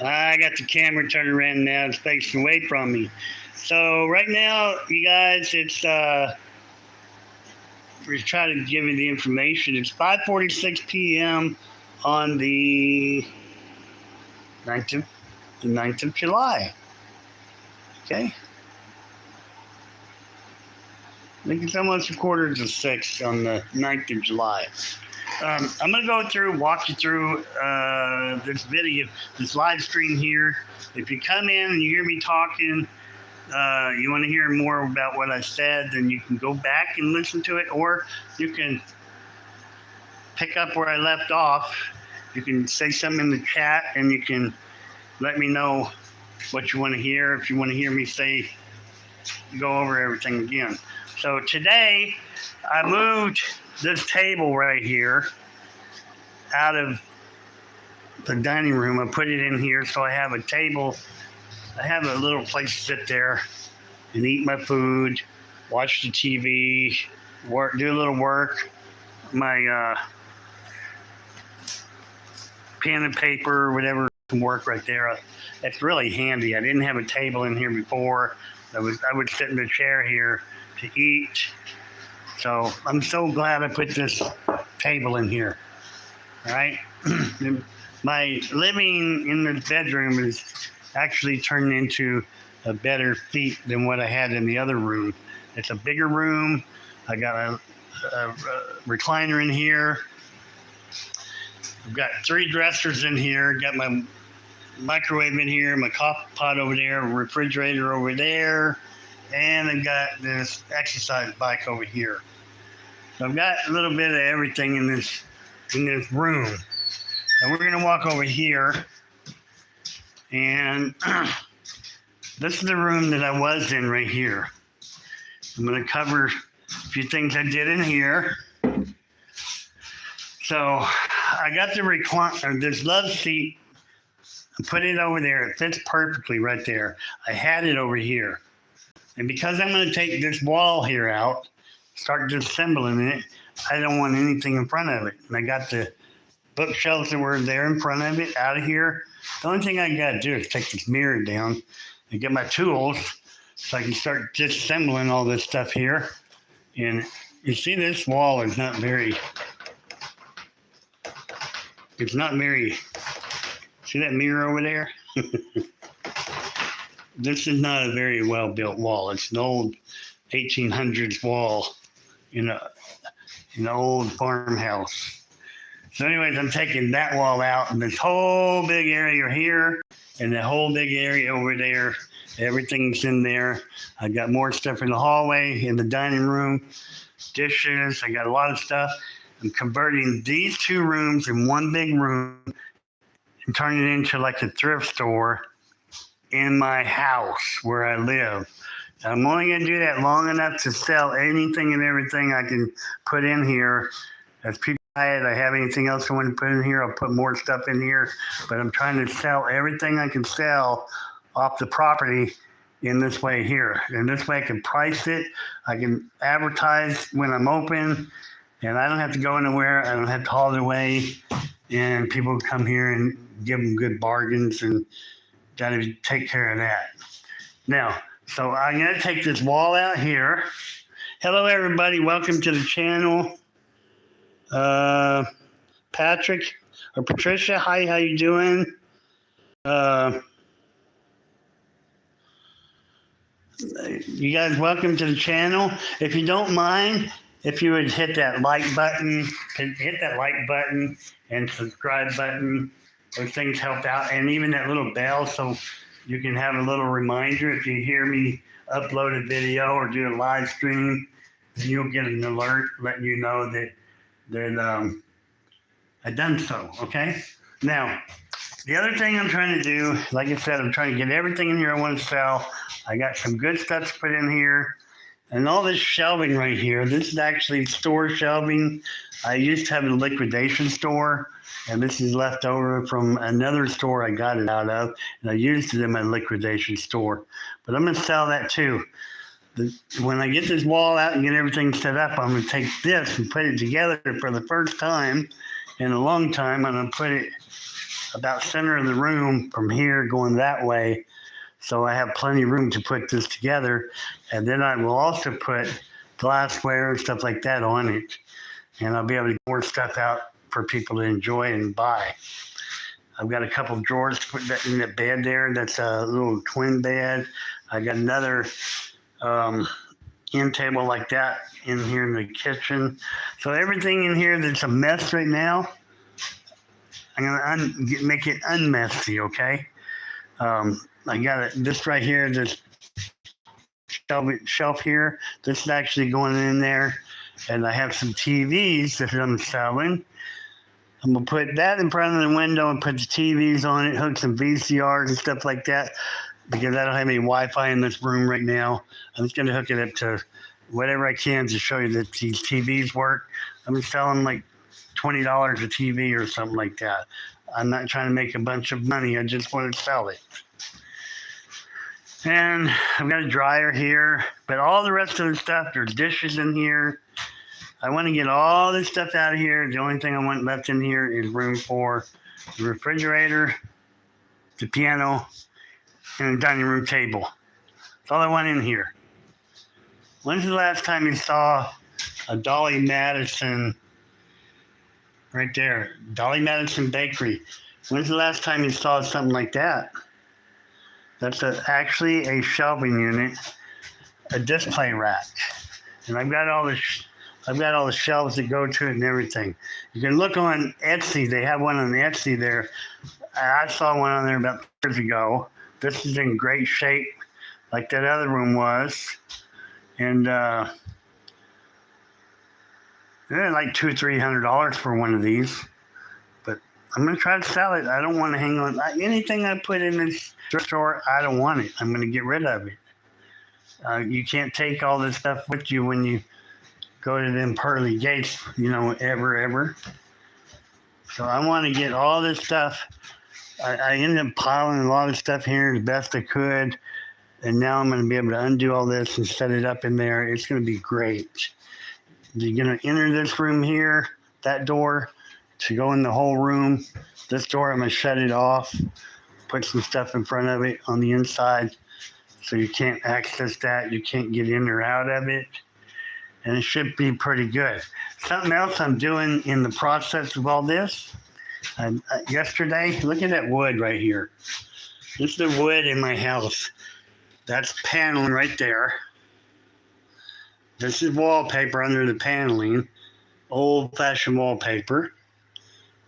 I got the camera turned around now. It's facing away from me. So right now, you guys, we're trying to give you the information. It's 5:46 p.m. on ninth of, the 9th of July. Okay, I think it's almost a quarter to 6 on the 9th of July. I'm going to go through, walk you through this video, this live stream here. If you come in and you hear me talking, you want to hear more about what I said, then you can go back and listen to it, or you can pick up where I left off. You can say something in the chat, and you can let me know what you want to hear. If you want to hear me go over everything again. So today, I moved this table right here out of the dining room. I put it in here so I have a table. I have a little place to sit there and eat my food, watch the TV, work, do a little work. My pen and paper, whatever can work right there. It's really handy. I didn't have a table in here before. I would sit in the chair here to eat. So I'm so glad I put this table in here. All right. My living in the bedroom is actually turned into a better feat than what I had in the other room. It's a bigger room. I got a recliner in here. I've got 3 dressers in here. Got my microwave in here, my coffee pot over there, refrigerator over there, and I've got this exercise bike over here. So I've got a little bit of everything in this room. And we're gonna walk over here, and this is the room that I was in right here. I'm gonna cover a few things I did in here. So I got the recliner, this love seat. I put it over there. It fits perfectly right there. I had it over here. And because I'm going to take this wall here out, start disassembling it, I don't want anything in front of it. And I got the bookshelves that were there in front of it out of here. The only thing I got to do is take this mirror down and get my tools so I can start disassembling all this stuff here. And you see this wall is not very, see that mirror over there? This is not a very well-built wall. It's an old 1800s wall in an old farmhouse. So anyways, I'm taking that wall out, and this whole big area here and the whole big area over there, everything's in there. I got more stuff in the hallway, in the dining room, dishes. I got a lot of stuff. I'm converting these 2 rooms in one big room and turning it into like a thrift store in my house where I live. I'm only going to do that long enough to sell anything and everything I can put in here. If people buy it, I have anything else I want to put in here, I'll put more stuff in here. But I'm trying to sell everything I can sell off the property in this way here. And this way I can price it. I can advertise when I'm open. And I don't have to go anywhere. I don't have to haul it away. And people come here and give them good bargains, and got to take care of that. Now, so I'm going to take this wall out here. Hello, everybody. Welcome to the channel. Patrick or Patricia, hi, how you doing? You guys, welcome to the channel. If you don't mind, if you would hit that like button and subscribe button, those things help out, and even that little bell so you can have a little reminder if you hear me upload a video or do a live stream, then you'll get an alert letting you know that I've done so, okay? Now, the other thing I'm trying to do, like I said, I'm trying to get everything in here I want to sell. I got some good stuff to put in here. And all this shelving right here, this is actually store shelving. I used to have a liquidation store, and this is left over from another store I got it out of, and I used it in my liquidation store. But I'm going to sell that too. When I get this wall out and get everything set up, I'm going to take this and put it together for the first time in a long time. I'm going to put it about center of the room from here going that way. So I have plenty of room to put this together. And then I will also put glassware and stuff like that on it. And I'll be able to get more stuff out for people to enjoy and buy. I've got a couple of drawers to put that in the bed there. That's a little twin bed. I got another end table like that in here in the kitchen. So everything in here that's a mess right now, I'm gonna make it unmessy, okay? I got this right here, this shelf here. This is actually going in there, and I have some TVs that I'm selling. I'm gonna put that in front of the window and put the TVs on it, hook some VCRs and stuff like that, because I don't have any Wi-Fi in this room right now. I'm just gonna hook it up to whatever I can to show you that these TVs work. I'm selling like $20 a TV or something like that. I'm not trying to make a bunch of money. I just want to sell it. And I've got a dryer here, but all the rest of the stuff, there's dishes in here. I want to get all this stuff out of here. The only thing I want left in here is room for the refrigerator, the piano, and the dining room table. That's all I want in here. When's the last time you saw a Dolly Madison right there? Dolly Madison Bakery. When's the last time you saw something like that? That's actually a shelving unit, a display rack. And I've got all the shelves that go to it and everything. You can look on Etsy. They have one on Etsy there. I saw one on there about years ago. This is in great shape, like that other room was. And they're like $200-300 for one of these. But I'm going to try to sell it. I don't want to hang on. Anything I put in this store, I don't want it. I'm going to get rid of it. You can't take all this stuff with you when you go to them pearly gates, ever. So I want to get all this stuff. I ended up piling a lot of stuff here as best I could. And now I'm going to be able to undo all this and set it up in there. It's going to be great. You're going to enter this room here, that door, to go in the whole room. This door, I'm going to shut it off, put some stuff in front of it on the inside so you can't access that. You can't get in or out of it. And it should be pretty good. Something else I'm doing in the process of all this, yesterday, look at that wood right here. This is the wood in my house. That's paneling right there. This is wallpaper under the paneling, old-fashioned wallpaper.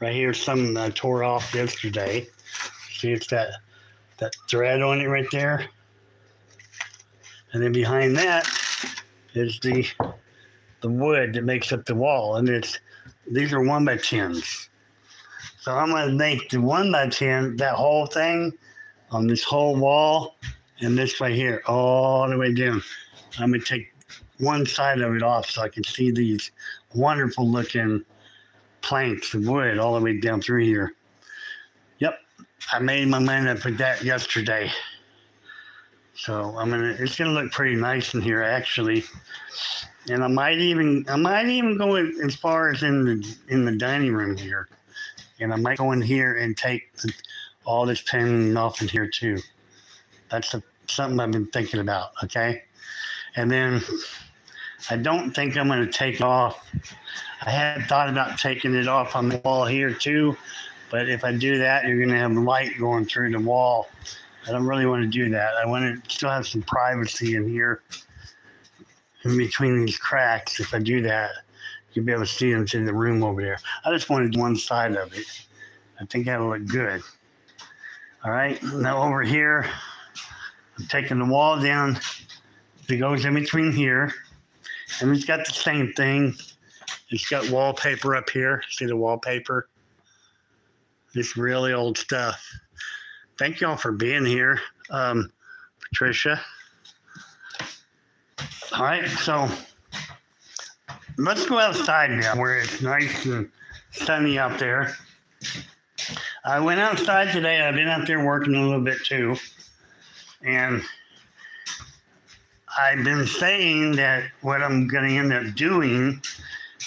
Right here, some I tore off yesterday. See, it's that thread on it right there. And then behind that is the wood that makes up the wall, and these are 1x10s. So I'm going to make the 1x10, that whole thing on this whole wall, and this right here, all the way down. I'm going to take one side of it off so I can see these wonderful looking planks of wood all the way down through here. Yep, I made my mind up with that yesterday. So it's gonna look pretty nice in here actually. And I might even go as far as in the dining room here. And I might go in here and take all this paneling off in here too. That's something I've been thinking about, okay? And then I don't think I'm going to take off. I had thought about taking it off on the wall here too, but if I do that, you're going to have light going through the wall. I don't really want to do that. I want to still have some privacy in here in between these cracks. If I do that, you'll be able to see into the room over there. I just wanted one side of it. I think that'll look good. All right, now over here, I'm taking the wall down that goes in between here. And it's got the same thing. It's got wallpaper up here. See the wallpaper? This really old stuff. Thank y'all for being here, Patricia. All right, so let's go outside now where it's nice and sunny out there. I went outside today. I've been out there working a little bit too. And I've been saying that what I'm going to end up doing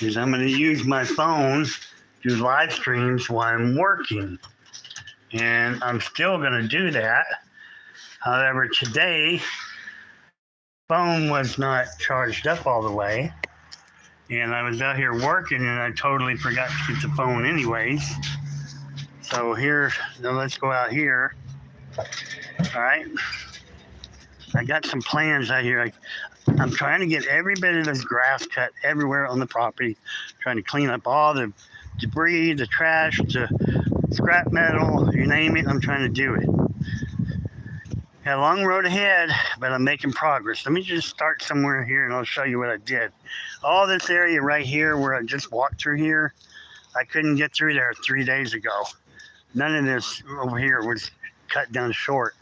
is I'm going to use my phone to do live streams while I'm working. and I'm still going to do that. However, today, phone was not charged up all the way, and I was out here working, and I totally forgot to get the phone anyways. So here, now let's go out here. All right, I got some plans out here. I'm trying to get every bit of this grass cut everywhere on the property, trying to clean up all the debris, the trash, the scrap metal, you name it, I'm trying to do it. Got a long road ahead, but I'm making progress. Let me just start somewhere here and I'll show you what I did. All this area right here where I just walked through here, I couldn't get through there 3 days ago. None of this over here was cut down short.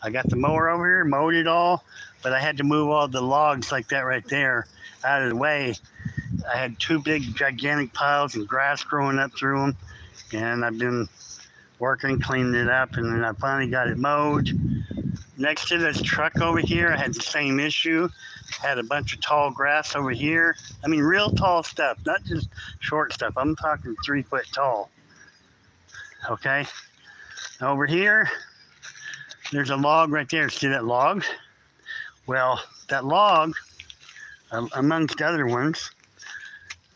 I got the mower over here, mowed it all, but I had to move all the logs like that right there out of the way. I had two big gigantic piles of grass growing up through them, and I've been working, cleaning it up, and then I finally got it mowed. Next to this truck over here, I had the same issue. Had a bunch of tall grass over here. I mean, real tall stuff, not just short stuff. I'm talking 3 foot tall. Okay. Over here, there's a log right there. See that log? Well, that log, amongst other ones,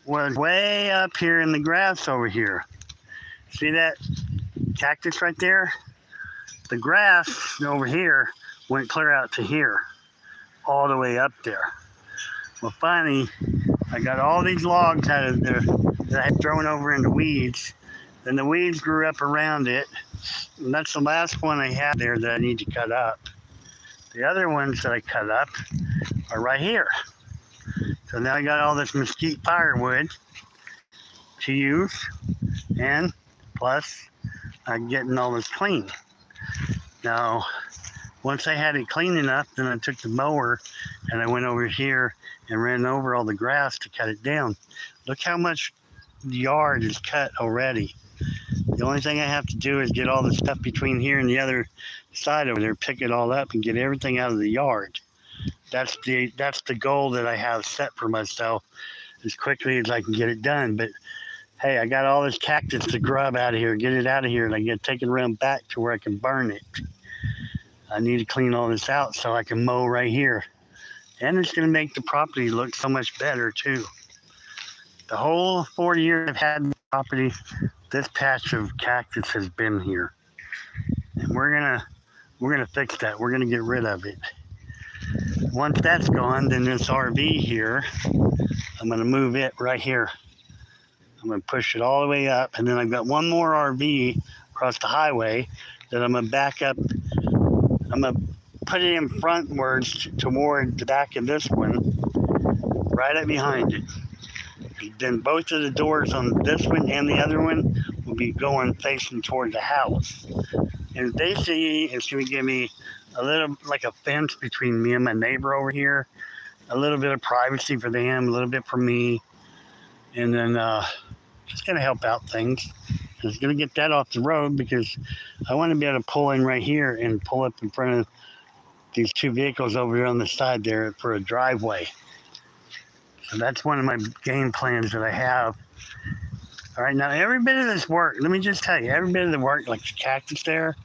was way up here in the grass over here. See that cactus right there? The grass over here went clear out to here, all the way up there. Well, finally, I got all these logs out of there that I had thrown over in the weeds. Then the weeds grew up around it, and that's the last one I had there that I need to cut up. The other ones that I cut up are right here. So now I got all this mesquite firewood to use, and plus I'm getting all this clean. Now, once I had it clean enough, then I took the mower and I went over here and ran over all the grass to cut it down. Look how much the yard is cut already. The only thing I have to do is get all the stuff between here and the other side over there, pick it all up and get everything out of the yard. That's the goal that I have set for myself, as quickly as I can get it done. But hey, I got all this cactus to grub out of here, get it out of here, and I get to take it around back to where I can burn it. I need to clean all this out so I can mow right here. And it's going to make the property look so much better too. The whole 4 years I've had the property, this patch of cactus has been here. And we're gonna fix that. We're gonna get rid of it. Once that's gone, then this RV here, I'm gonna move it right here. I'm gonna push it all the way up, and then I've got one more RV across the highway that I'm gonna back up. I'm gonna put it in frontwards toward the back of this one, right up behind it. Then both of the doors on this one and the other one will be going facing toward the house. And basically, it's going to give me a little, like a fence between me and my neighbor over here, a little bit of privacy for them, a little bit for me, and then just going to help out things. It's going to get that off the road because I want to be able to pull in right here and pull up in front of these two vehicles over here on the side there for a driveway. So that's one of my game plans that I have. All right, now every bit of this work, let me just tell you, every bit of the work, like the cactus there,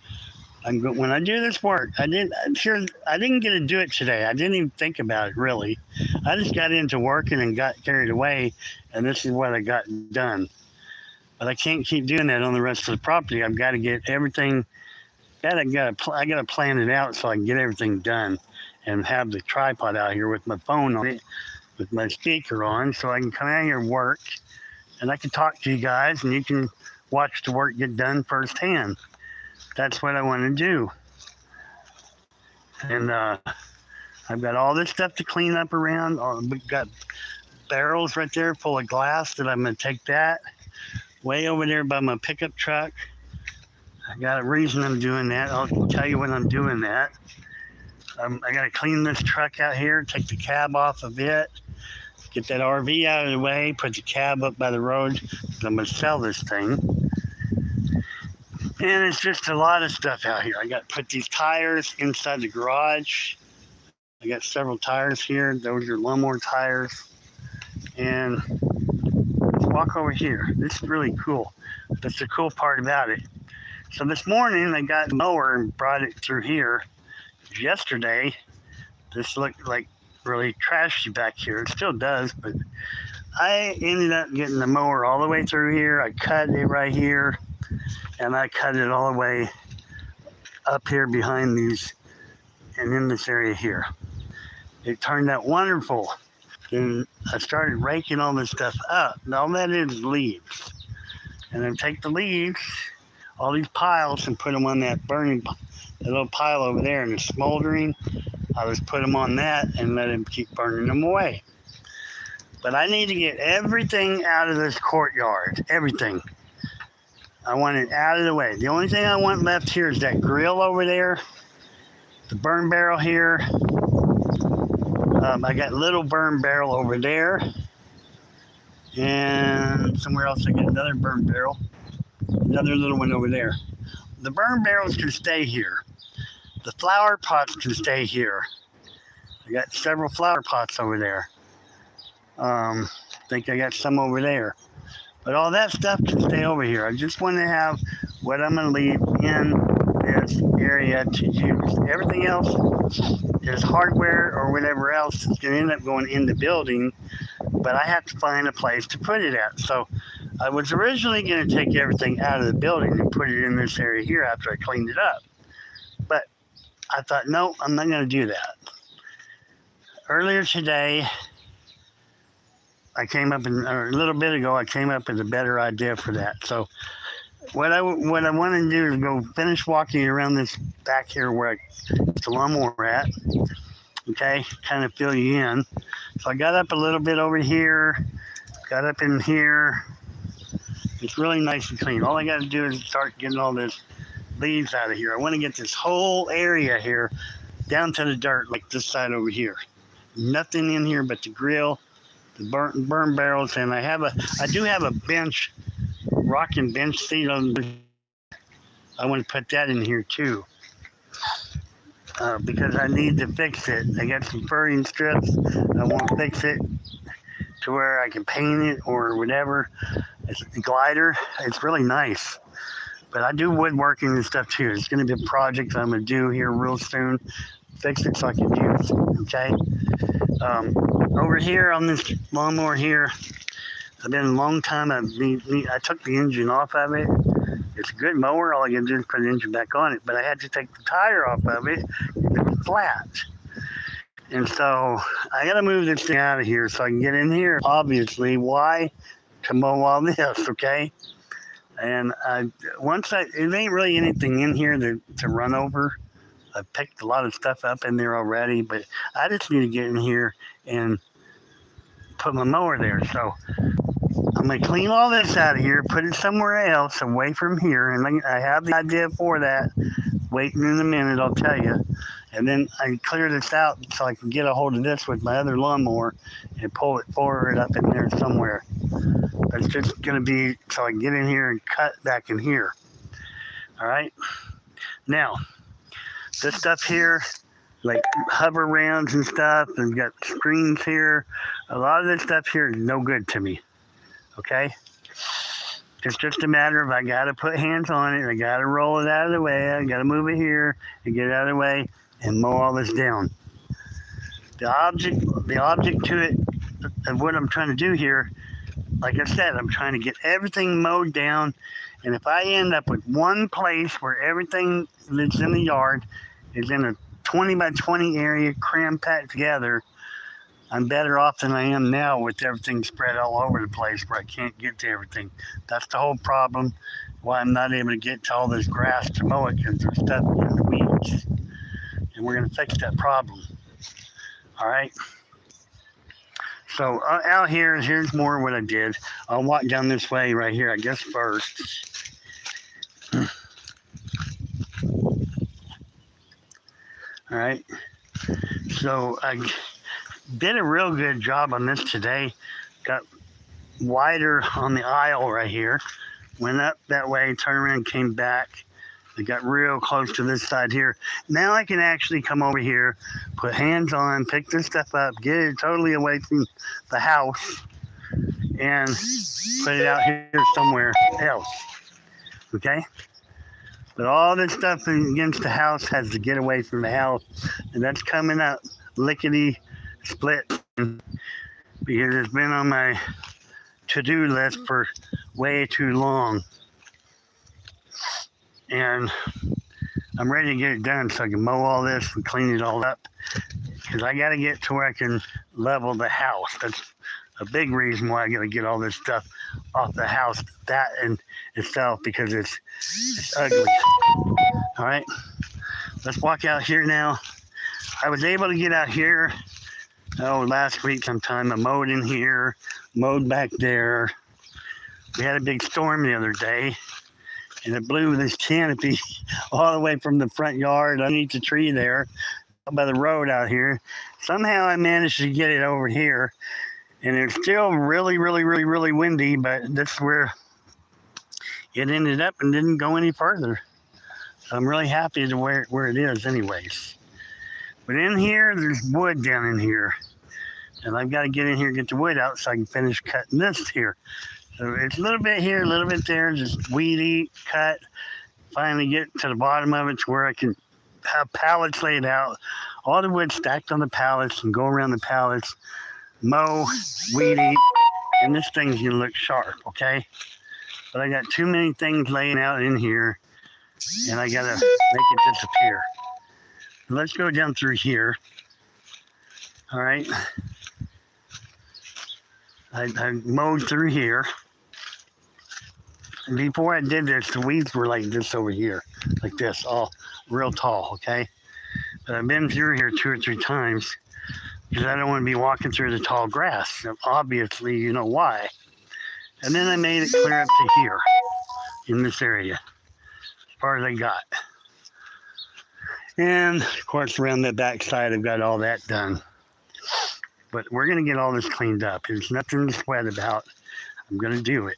when I do this work, I didn't get to do it today. I didn't even think about it really. I just got into working and got carried away, and this is what I got done. But I can't keep doing that on the rest of the property. I've got to get everything. I got to plan it out so I can get everything done, and have the tripod out here with my phone on it, with my speaker on, so I can come out here and work, and I can talk to you guys, and you can watch the work get done firsthand. That's what I want to do. And I've got all this stuff to clean up around. We've got barrels right there full of glass that I'm going to take that way over there by my pickup truck. I got a reason I'm doing that. I'll tell you when I'm doing that. I got to clean this truck out here, take the cab off of it, get that RV out of the way, put the cab up by the road, because I'm going to sell this thing. And it's just a lot of stuff out here. I got to put these tires inside the garage. I got several tires here. Those are lawnmower tires. And let's walk over here. This is really cool. That's the cool part about it. So this morning I got a mower and brought it through here. Yesterday, this looked like really trashy back here. It still does, but I ended up getting the mower all the way through here. I cut it right here, and I cut it all the way up here behind these and in this area here. It turned out wonderful. Then I started raking all this stuff up. And all that is leaves. And then take the leaves, all these piles, and put them on that that little pile over there, and it's smoldering. I just put them on that and let them keep burning them away. But I need to get everything out of this courtyard. Everything. I want it out of the way. The only thing I want left here is that grill over there, the burn barrel here. I got a little burn barrel over there. And somewhere else I got another burn barrel. Another little one over there. The burn barrels can stay here. The flower pots can stay here. I got several flower pots over there. I think I got some over there. But all that stuff can stay over here. I just want to have what I'm going to leave in this area to use. Everything else is hardware or whatever else is going to end up going in the building, but I have to find a place to put it at. So I was originally going to take everything out of the building and put it in this area here after I cleaned it up. But I thought, no, I'm not going to do that. Earlier today, or a little bit ago, I came up with a better idea for that. So what I want to do is go finish walking around this back here where the lawnmower at. Okay, kind of fill you in. So I got up a little bit over here, got up in here. It's really nice and clean. All I got to do is start getting all this leaves out of here. I want to get this whole area here down to the dirt, like this side over here. Nothing in here but the grill, the burn barrels, and I do have a bench, rocking bench seat on. I want to put that in here too, because I need to fix it. I got some furring strips. I want to fix it to where I can paint it or whatever. It's a glider. It's really nice. But I do woodworking and stuff too. It's going to be a project I'm going to do here real soon. Fix it so I can use it. Okay. Over here on this lawnmower here, it's been a long time. I took the engine off of it. It's a good mower. All I can do is put the engine back on it. But I had to take the tire off of it. It was flat. And so I got to move this thing out of here so I can get in here. Obviously, why? To mow all this, okay? And it ain't really anything in here to run over. I picked a lot of stuff up in there already, but I just need to get in here and put my mower there. So I'm going to clean all this out of here, put it somewhere else away from here. And I have the idea for that. Waiting in a minute, I'll tell you. And then I clear this out so I can get a hold of this with my other lawnmower and pull it forward up in there somewhere. That's just going to be so I can get in here and cut back in here. All right. Now, this stuff here, like hover rounds and stuff, and got screens here. A lot of this stuff here is no good to me. Okay? It's just a matter of I got to put hands on it. I got to roll it out of the way. I got to move it here and get it out of the way and mow all this down. The object to it of what I'm trying to do here, like I said, I'm trying to get everything mowed down. And if I end up with one place where everything that's in the yard is in a 20 by 20 area crammed packed together, I'm better off than I am now with everything spread all over the place where I can't get to everything. That's the whole problem, why I'm not able to get to all this grass to mow it, because there's stuff in the weeds. And we're going to fix that problem. All right? So out here's more of what I did. I'll walk down this way right here, I guess, first. All right. So I did a real good job on this today. Got wider on the aisle right here. Went up that way, turned around, came back. I got real close to this side here. Now I can actually come over here, put hands on, pick this stuff up, get it totally away from the house, and put it out here somewhere else. Okay? But all this stuff against the house has to get away from the house, and that's coming up lickety split because it's been on my to-do list for way too long, and I'm ready to get it done so I can mow all this and clean it all up because I got to get to where I can level the house. That's a big reason why I got to get all this stuff off the house, that in itself, because it's ugly. All right, let's walk out here now. I was able to get out here last week sometime. I mowed in here, mowed back there. We had a big storm the other day, and it blew this canopy all the way from the front yard underneath the tree there by the road out here. Somehow I managed to get it over here, and it's still really, really, really, really windy, but this is where it ended up and didn't go any further. So I'm really happy to where it is anyways. But in here, there's wood down in here, and I've got to get in here and get the wood out so I can finish cutting this here. So it's a little bit here, a little bit there, just weed eat, cut, finally get to the bottom of it to where I can have pallets laid out, all the wood stacked on the pallets and go around the pallets, mow, weed eat, and this thing's gonna look sharp, okay? But I got too many things laying out in here, and I gotta make it disappear. Let's go down through here. All right. I mowed through here. And before I did this, the weeds were like this over here, like this, all real tall, okay? But I've been through here 2 or 3 times because I don't want to be walking through the tall grass. Obviously, you know why. And then I made it clear up to here in this area, as far as I got. And of course, around the back side, I've got all that done. But we're going to get all this cleaned up. There's nothing to sweat about. I'm going to do it.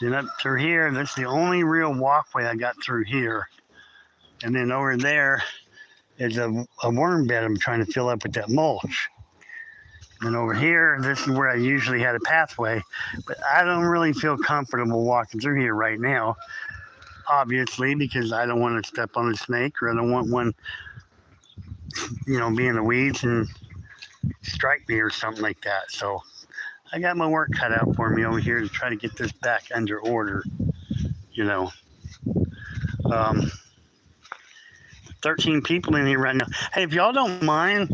Then up through here, that's the only real walkway I got through here. And then over there is a worm bed I'm trying to fill up with that mulch. And over here, this is where I usually had a pathway, but I don't really feel comfortable walking through here right now, obviously, because I don't want to step on a snake, or I don't want one, be in the weeds and strike me or something like that. So I got my work cut out for me over here to try to get this back under order, 13 people in here right now. Hey, if y'all don't mind,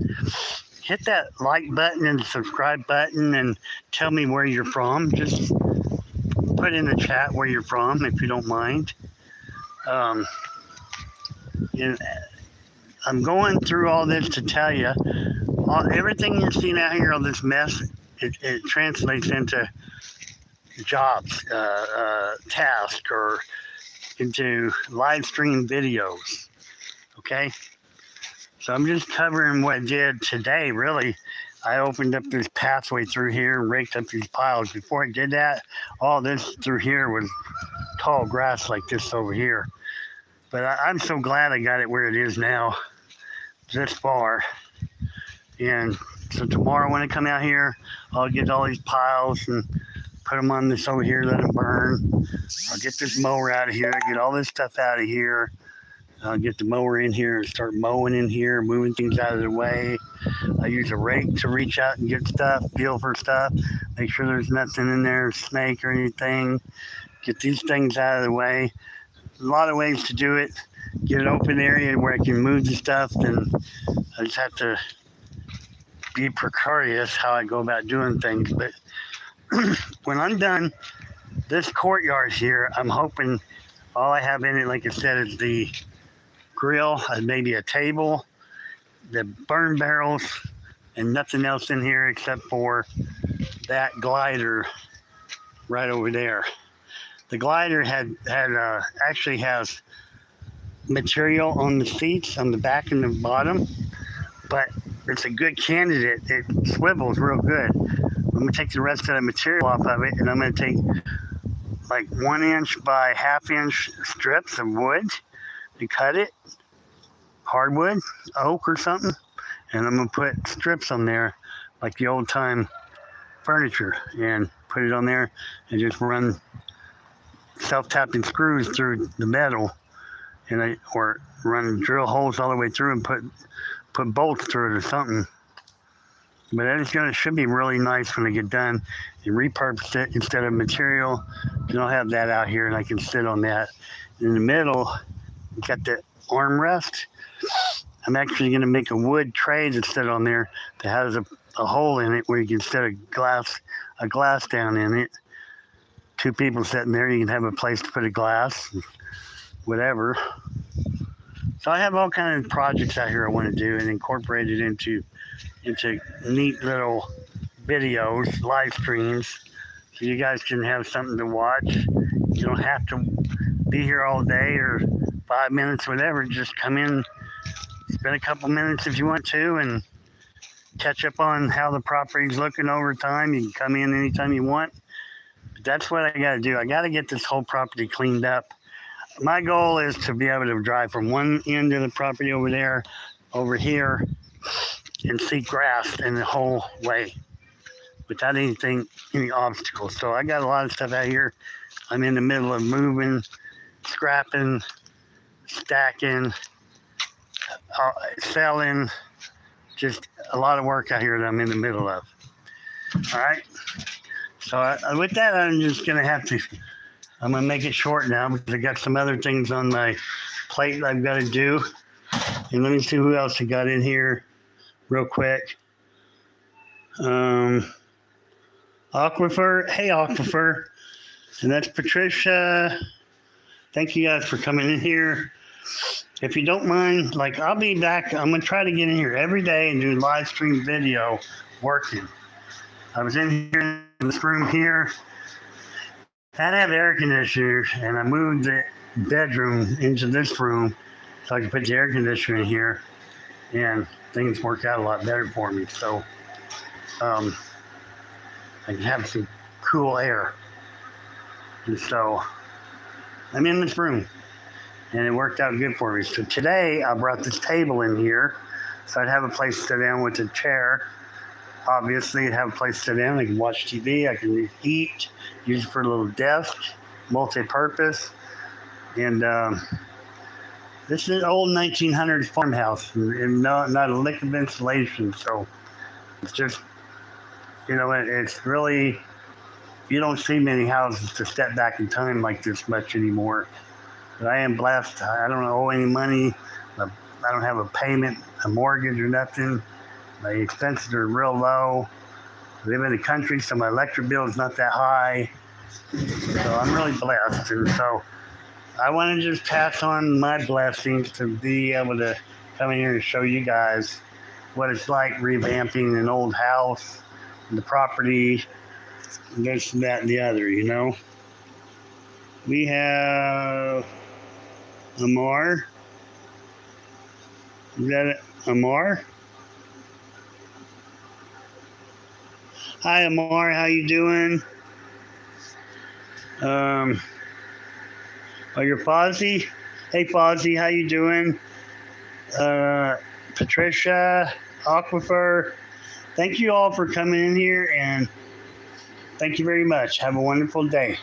hit that like button and subscribe button and tell me where you're from. Just put in the chat where you're from if you don't mind. And I'm going through all this to tell you, everything you're seeing out here, all this mess, it translates into jobs, tasks, or into live stream videos. Okay? So I'm just covering what I did today, really. I opened up this pathway through here and raked up these piles. Before I did that, all this through here was tall grass like this over here. But I'm so glad I got it where it is now, this far. And so tomorrow when I come out here, I'll get all these piles and put them on this over here, let them burn. I'll get this mower out of here, get all this stuff out of here. I'll get the mower in here and start mowing in here, moving things out of the way. I use a rake to reach out and get stuff, feel for stuff, make sure there's nothing in there, snake or anything. Get these things out of the way. A lot of ways to do it. Get an open area where I can move the stuff, then I just have to be precarious how I go about doing things. But when I'm done, this courtyard here, I'm hoping all I have in it, like I said, is the grill, maybe a table, the burn barrels, and nothing else in here except for that glider right over there. The glider actually has material on the seats on the back and the bottom, but it's a good candidate. It swivels real good. I'm going to take the rest of the material off of it, and I'm going to take like 1 inch by 1/2 inch strips of wood to cut it, hardwood, oak or something, and I'm going to put strips on there like the old time furniture and put it on there and just run self-tapping screws through the metal or run drill holes all the way through and put bolts through it or something. But should be really nice when I get done and repurpose it instead of material. And I'll have that out here and I can sit on that. In the middle, got the armrest. I'm actually going to make a wood tray to sit on there that has a hole in it where you can set a glass down in it. Two people sitting there, you can have a place to put a glass, whatever. So I have all kinds of projects out here I want to do and incorporate it into neat little videos, live streams, so you guys can have something to watch. You don't have to be here all day or 5 minutes, whatever. Just come in, spend a couple minutes if you want to, and catch up on how the property's looking over time. You can come in anytime you want. But that's what I got to do. I got to get this whole property cleaned up. My goal is to be able to drive from one end of the property over there, over here, and see grass in the whole way without any obstacles. So I got a lot of stuff out here. I'm in the middle of moving, scrapping, stacking, selling. Just a lot of work out here that I'm in the middle of. All right. So with that, I'm going to make it short now because I got some other things on my plate I've got to do. And let me see who else I got in here real quick. Aquifer. Hey, Aquifer. And that's Patricia. Thank you guys for coming in here. If you don't mind, I'll be back. I'm going to try to get in here every day and do live stream video working. I was in here in this room here. I had to have air conditioners, and I moved the bedroom into this room so I could put the air conditioner in here, and things work out a lot better for me. So I can have some cool air. And so I'm in this room, and it worked out good for me. So today I brought this table in here so I'd have a place to sit down with a chair. Obviously, I'd have a place to sit down. I can watch TV. I can eat, use it for a little desk, multi-purpose. And this is an old 1900s farmhouse and not a lick of insulation. So it's just, it's really, you don't see many houses to step back in time like this much anymore. But I am blessed. I don't owe any money. I don't have a payment, a mortgage or nothing. My expenses are real low. I live in the country, so my electric bill is not that high. So I'm really blessed. And so I want to just pass on my blessings to be able to come in here and show you guys what it's like revamping an old house, and the property, and this and that and the other, We have Amar. Is that it? Amar? Hi, Amar. How you doing? You're Fozzie? Hey, Fozzie. How you doing? Patricia, Aquifer. Thank you all for coming in here, and thank you very much. Have a wonderful day.